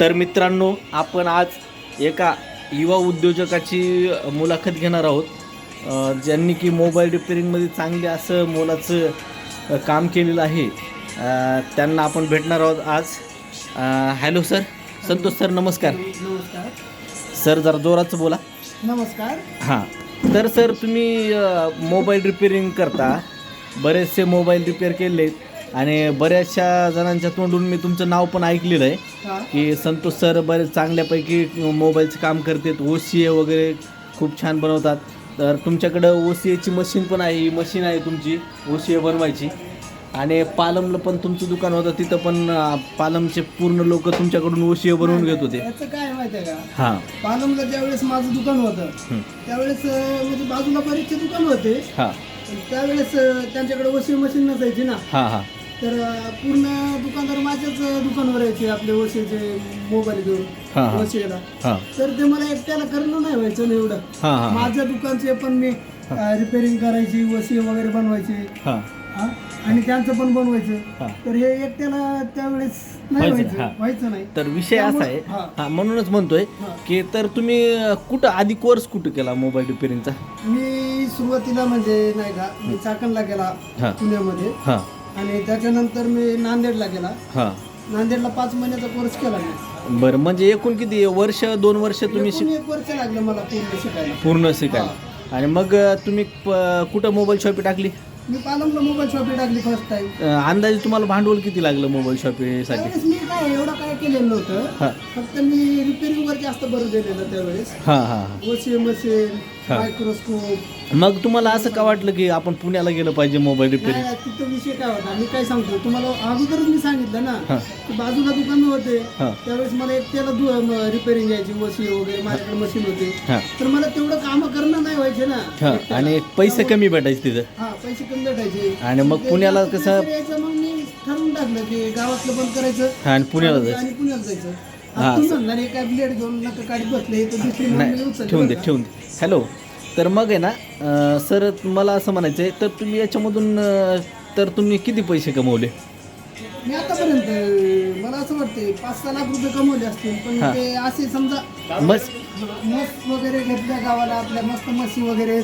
तर मित्रांनो, आपण आज एका युवा उद्योजकाची मुलाखत घेणार आहोत, ज्यांनी की मोबाईल रिपेअरिंगमध्ये चांगले असं मोलाचं काम केलेलं आहे. त्यांना आपण भेटणार आहोत आज. हॅलो सर, संतोष सर, नमस्कार. नमस्कार. सर जरा जोराचं बोला. नमस्कार. हां, तर सर तुम्ही मोबाईल रिपेअरिंग करता, बरेचसे मोबाईल रिपेअर केले आणि बऱ्याचशा जणांच्या तोंडून मी तुमचं नाव पण ऐकलेलं आहे की संतोष सर बरेच चांगल्यापैकी मोबाईलचं काम करतात, OCA वगैरे खूप छान बनवतात. तर तुमच्याकडं OCAची मशीन पण आहे, ही मशीन आहे तुमची OCA बनवायची. आणि पालमला पण तुमचं दुकान होतं, तिथं पण पालमचे पूर्ण लोक तुमच्याकडून OCA बनवून घेत होते. याचं काय माहिती आहे का, हां, पालमला ज्यावेळेस माझं दुकान होतं त्यावेळेस म्हणजे बाजूला बरेचसे दुकान होते. हां त्यावेळेस त्यांच्याकडे OCA मशीन नसायची ना, हां हां तर पूर्ण दुकानदार माझ्याच दुकानावर यायचे आपले OCAचे मोबाईल घेऊन हां हां OCAला. हां तर ते मला एकट्याला करणं नाही व्हायचं ना एवढं. हां हां माझ्या दुकानचे पण मी रिपेअरिंग करायची, OCA वगैरे बनवायची. हां हा? आणि त्यांचं पण बनवायचं. हां. तर हे एकट्याला त्यावेळेस नाही व्हायचं नाही. तर विषय असा आहे, हां म्हणूनच म्हणतोय की तर तुम्ही कुठं आधी कोर्स कुठं केला मोबाईल रिपेअरिंगचा? मी सुरुवातीला म्हणजे नाही का, मी चाकणला गेला हां पुण्यामध्ये, हां आणि त्याच्यानंतर मी नांदेडला गेला. हां. नांदेडला 5 महिन्याचा कोर्स केला मी. बरं, म्हणजे एकूण किती वर्ष 2 वर्ष तुम्ही एकूण 1 वर्ष लागलं मला पूर्ण शिकायला. पूर्ण शिकायला. आणि मग तुम्ही कुठं मोबाईल शॉपी टाकली? मी पालमला मोबाईल शॉपी टाकली फर्स्ट टाइम. अंदाजे तुम्हाला भांडवल किती लागलं मोबाईल शॉपीसाठी? त्यावेळेस मी काय एवढं काय केलेलं नव्हतं, हां फक्त मी रिपेअरिंग वर जास्त भर दिलेलं त्यावेळेस. हां हां. OCA मशीन, हां. मायक्रोस्कोप. मग तुम्हाला असं का वाटलं की आपण पुण्याला गेलं पाहिजे मोबाईल रिपेअरिंग? नाही, तिथं विषय काय होता, मी काय सांगतो तुम्हाला, अगोदरच मी सांगितलं ना हां की बाजूला दुकान होते. हां त्यावेळेस मला एकट्याला रिपेअरिंग यायची, OCA वगैरे माझ्याकडे मशीन होते. हां तर मला तेवढं काम करणं नाही व्हायचे ना हां. एकट्याला. आणि पैसे कमी भेटायचे तिथं. हा, पैसे कमी भेटायचे. आणि मग ते पुण्याला जास्त कसं- पैसे यायचं, मग मी ठरवून टाकलं की गावातलं बंद करायचं आणि पुण्याला जायचं. आणि पुण्याला जायचं. हां. तुम्ही म्हणणार एका ब्लेड घेऊन नका काढत बसले, तर दुसरी नाही, नवीन उचलली ठेवून बरं दे का? ठेवून दे. हॅलो, तर मग आहे ना सर, मला असं म्हणायचं आहे, तर तुम्ही याच्यामधून तर तुम्ही किती पैसे कमवले? मी आतापर्यंत मला असं वाटते 5-6 लाख रुपये कमवले असतील. पण हां. ते असे समजा बस. मस्त वगैरे घेतल्या गावाला, आपल्या मस्त म्हशी वगैरे